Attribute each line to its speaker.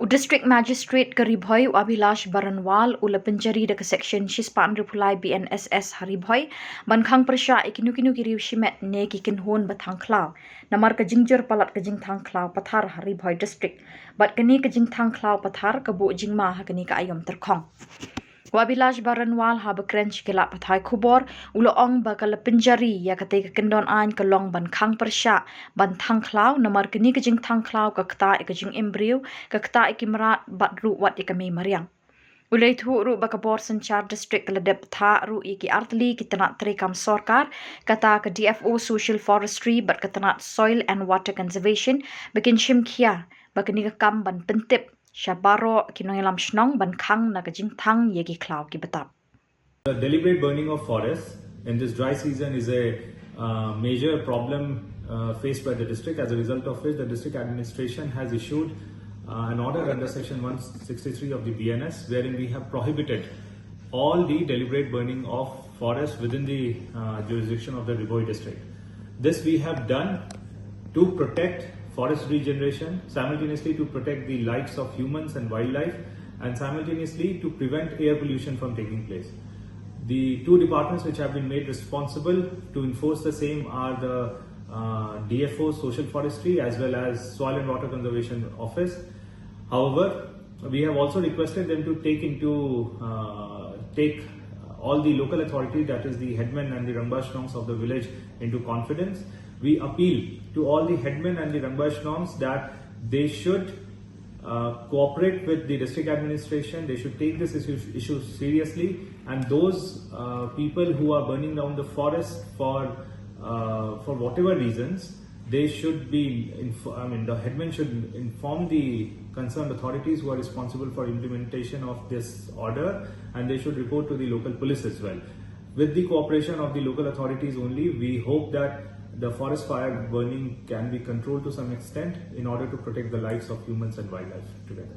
Speaker 1: District Magistrate Kari Bhoi Abhilash Baranwal ula Pynjari deka section Shispan Repulai Bnss Hari Bhoi ban Khang Prasha ikinu kiriu shimet ne kikin hon batang Khlaw namar ka jingjur palat ka Jingthang Khlaw Pathar Hari Bhoi District bat kani ka Jingthang Khlaw Pathar ka bu jingma ha kani ka ayom terkhong Wabilash Baranwal ha bekrench kelak pathai Khubor ulo ong bakal Pynjari ya kate ka kendon ain ka long ban Khang Persha ban thang Khlaw namar kini ka Jingthang Khlaw ka kta ka jing embryo ka kta ikimrat bat ru wat ikami mariang Ulay thu ru bakabor sanchar district ladep tha ru iki artli kitanat trekam sorkar kata ka DFO social forestry bat katanat soil and water conservation bikin shimkhia bakani ka kam ban pentip Shabaro kinoilam shnong ban Khang na ka Jingthang yegi Khlaw ki batap.
Speaker 2: The deliberate burning of forests in this dry season is a major problem faced by the district, as a result of which the district administration has issued an order under section 163 of the Bnss, wherein we have prohibited all the deliberate burning of forests within the jurisdiction of the Bhoi district. This we have done to protect forest regeneration, simultaneously to protect the lives of humans and wildlife, and simultaneously to prevent air pollution from taking place. The two departments which have been made responsible to enforce the same are the DFO Social Forestry as well as Soil and Water Conservation Office. However, we have also requested them to take all the local authority, that is the headmen and the Rangbashnongs of the village, into confidence. We appeal to all the headmen and the Rangbashnongs that they should cooperate with the district administration. They should take this issue seriously, and those people who are burning down the forest for whatever reasons, they should be. The headmen should inform the concerned authorities who are responsible for implementation of this order, and they should report to the local police as well. With the cooperation of the local authorities only, we hope that the forest fire burning can be controlled to some extent in order to protect the lives of humans and wildlife together.